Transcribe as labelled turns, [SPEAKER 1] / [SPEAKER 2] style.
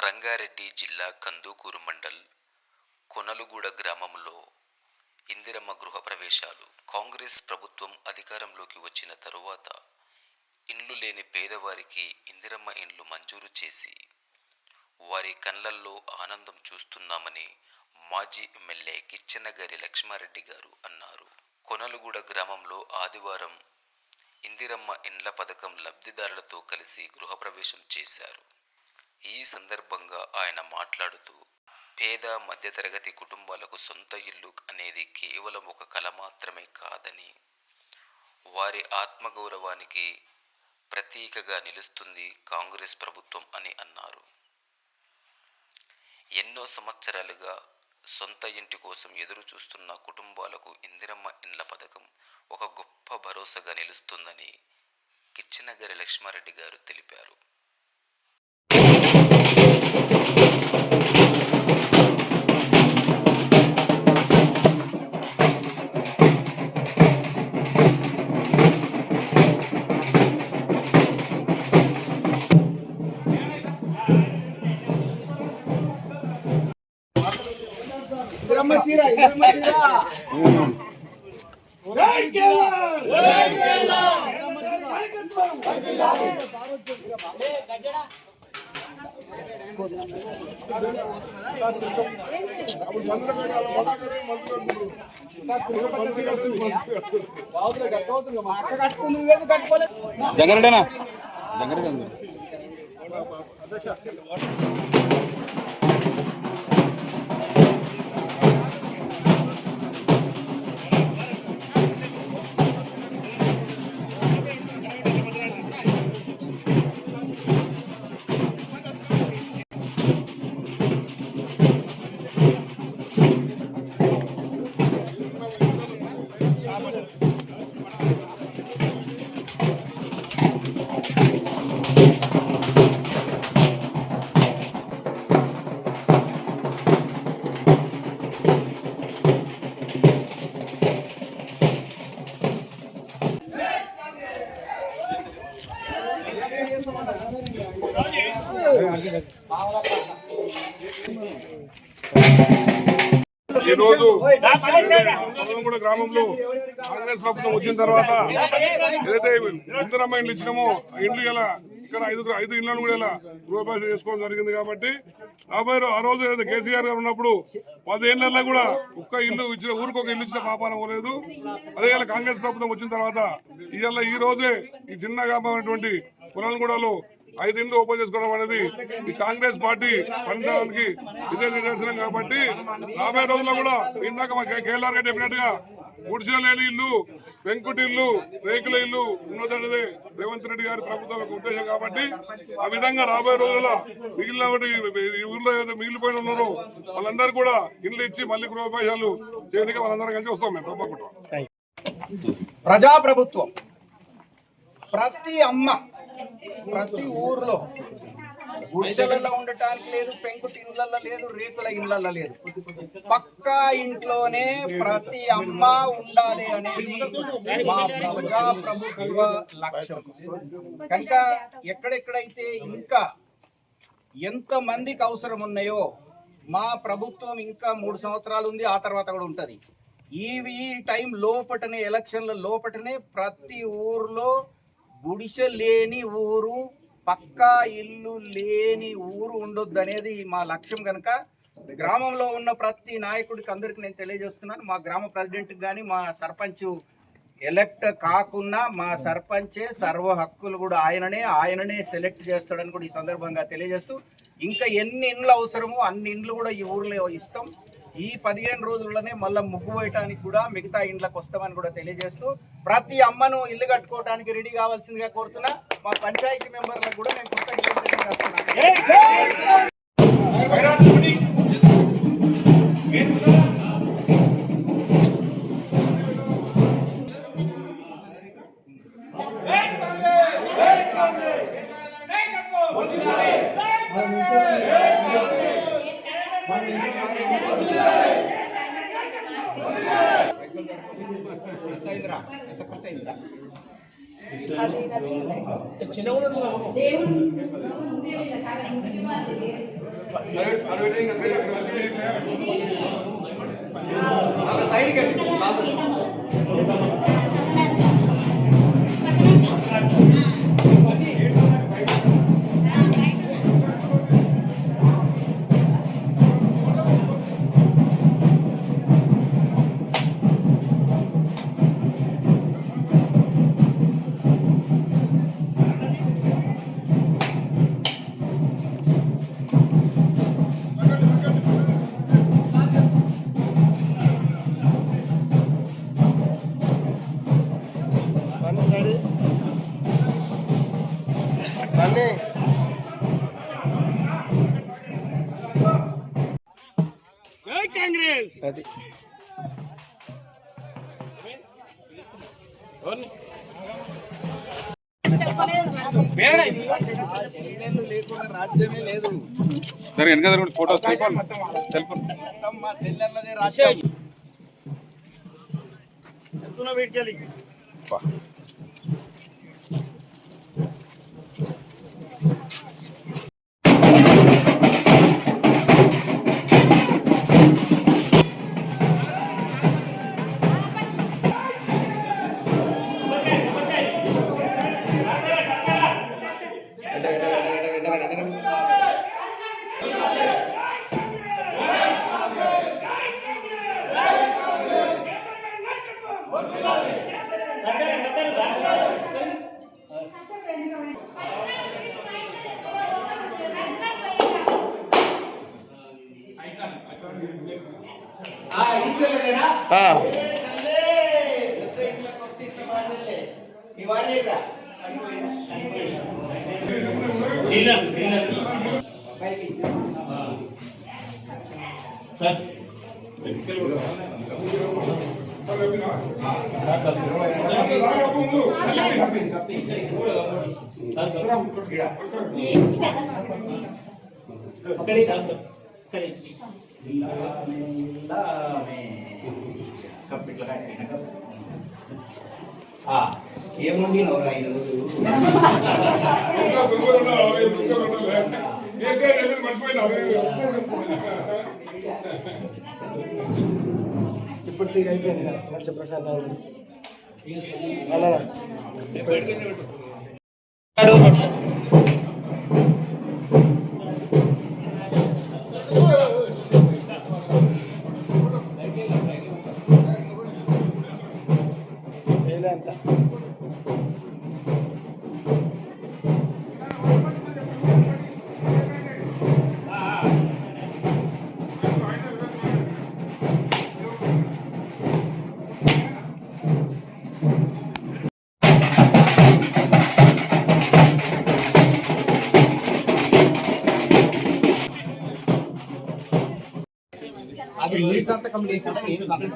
[SPEAKER 1] రంగారెడ్డి జిల్లా కందుకూరు మండల్ కొనలుగూడ గ్రామంలో ఇందిరమ్మ గృహప్రవేశాలు. కాంగ్రెస్ ప్రభుత్వం అధికారంలోకి వచ్చిన తరువాత ఇండ్లు లేని పేదవారికి ఇందిరమ్మ ఇండ్లు మంజూరు చేసి వారి కళ్ళల్లో ఆనందం చూస్తున్నామని మాజీ ఎమ్మెల్యే కిచ్చెనగారి లక్ష్మారెడ్డి గారు అన్నారు. కొనలుగూడ గ్రామంలో ఆదివారం ఇందిరమ్మ ఇండ్ల పథకం లబ్ధిదారులతో కలిసి గృహప్రవేశం చేశారు. ఈ సందర్భంగా ఆయన మాట్లాడుతూ, పేద మధ్యతరగతి కుటుంబాలకు సొంత ఇల్లు అనేది కేవలం ఒక కల మాత్రమే కాదని, వారి ఆత్మగౌరవానికి ప్రతీకగా నిలుస్తుంది కాంగ్రెస్ ప్రభుత్వం అని అన్నారు. ఎన్నో సంవత్సరాలుగా సొంత ఇంటి కోసం ఎదురు చూస్తున్న కుటుంబాలకు ఇందిరమ్మ ఇండ్ల పథకం ఒక గొప్ప భరోసాగా నిలుస్తుందని కిచ్చెనగారి లక్ష్మారెడ్డి గారు తెలిపారు.
[SPEAKER 2] జంగారెడ్డేనా జంగారెడ్డి
[SPEAKER 3] ఈరోజు కొనలుగూడ గ్రామంలో కాంగ్రెస్ ప్రభుత్వం వచ్చిన తర్వాత ఏదైతే ఇందిరమ్మ ఇండ్లు ఇచ్చినామో ఆ ఇండ్లు ఇలా ఇక్కడ ఐదు ఇళ్లను కూడా ఇలా గృహప్రవేశం చేసుకోవడం జరిగింది. కాబట్టి ఆ రోజు ఏదైతే కేసీఆర్ గారు ఉన్నప్పుడు 10 ఏళ్లలో కూడా ఒక్క ఇల్లు ఇచ్చిన ఊరికి ఒక ఇల్లు ఇచ్చిన పాపాన పోలేదు. అదే ఇలా కాంగ్రెస్ ప్రభుత్వం వచ్చిన తర్వాత ఈ రోజే ఈ చిన్న గ్రామమైనటువంటి కొనలుగూడలో 5 ఇండ్లు ఓపెన్ చేసుకోవడం అనేది ఈ కాంగ్రెస్ పార్టీ పనితనానికి ఇదే నిదర్శనం. కాబట్టి రాబోయే రోజుల్లో కూడా ఇందాక మా కేఎల్ఆర్ గారు చెప్పినట్టుగా గుడిసె లేని ఇల్లు, పెంకుటి ఇల్లు, రేకుల ఇల్లు ఉన్నదనేది రేవంత్ రెడ్డి గారి ప్రభుత్వం యొక్క ఉద్దేశం. కాబట్టి ఆ విధంగా రాబోయే రోజుల్లో మిగిలిన ఊర్లో ఏదైతే మిగిలిపోయిన ఉన్నారో వాళ్ళందరూ కూడా ఇల్లు ఇచ్చి మళ్ళీ గృహప్రవేశాలు చేయడానికి వాళ్ళందరం కలిసి వస్తాం మేము తప్పకుండా.
[SPEAKER 4] ప్రజాప్రభుత్వం ప్రతి అమ్మ ప్రతి ఊర్లో గుడిసెలలో ఉండటానికి లేదు, పెంకుటి ఇండ్లలో లేదు, రేకుల ఇండ్లలో లేదు, పక్కా ఇంట్లోనే ప్రతి అమ్మ ఉండాలి అనేది మా ప్రజాప్రభుత్వ లక్ష్యం. కనుక ఎక్కడెక్కడైతే ఇంకా ఎంత మందికి అవసరం ఉన్నాయో మా ప్రభుత్వం ఇంకా 3 సంవత్సరాలు ఉంది, ఆ తర్వాత కూడా ఉంటుంది. ఈ టైం లోపటనే, ఎలక్షన్ల లోపటనే ప్రతి ఊర్లో గుడిసె లేని ఊరు, పక్కా ఇల్లు లేని ఊరు ఉండొద్దు అనేది మా లక్ష్యం. కనుక గ్రామంలో ఉన్న ప్రతి నాయకుడికి అందరికీ నేను తెలియజేస్తున్నాను, మా గ్రామ ప్రెసిడెంట్కి కానీ మా సర్పంచ్ ఎలక్ట్ కాకున్నా మా సర్పంచే సర్వ హక్కులు కూడా ఆయననే సెలెక్ట్ చేస్తాడని కూడా ఈ సందర్భంగా తెలియజేస్తూ, ఇంకా ఎన్ని ఇండ్లు అవసరమో అన్ని ఇండ్లు కూడా ఈ ఊర్లో ఇస్తాం. ఈ 15 రోజుల్లోనే మళ్ళీ ముగ్గు వేయటానికి కూడా మిగతా ఇండ్లకు వస్తామని కూడా తెలియజేస్తూ, ప్రతి అమ్మను ఇల్లు కట్టుకోవడానికి రెడీ కావాల్సిందిగా కోరుతున్నా. మా పంచాయతీ మెంబర్లకు కూడా నేను కృతజ్ఞతలు తెలియజేస్తున్నాను. ఎంత అయిందిరా? ఎంత ఖర్చు అయిందిరా?
[SPEAKER 5] అది నచ్చింది. దేవుడు ముందే వీళ్ళ ముస్లిం వాళ్ళకి
[SPEAKER 4] సైడ్ కట్టి కాదు.
[SPEAKER 6] అది
[SPEAKER 4] చెల్లెళ్ళు లేకుండా రాజ్యమే లేదు.
[SPEAKER 2] సరే వెనక జరగండి ఫోటో సెల్ ఫోన్
[SPEAKER 4] మొత్తం మా చెల్లెళ్ళదే రాజ్యం. ఈ చెల్లెలేనా? చెల్లె. పెద్ద ఇంట్లో కొత్త ఇంట్లో మా చెల్లె. మీ వారి దగ్గర పైకి ఇచ్చి. ఏముండి నవ్వురా ఈరోజు?
[SPEAKER 6] ఇప్పుడు తీగ అయిపోయింది కదా మంచి ప్రసాదం చేయలే అంత
[SPEAKER 4] అది ఏ సంతకం లేకుండా ఏ సంతకం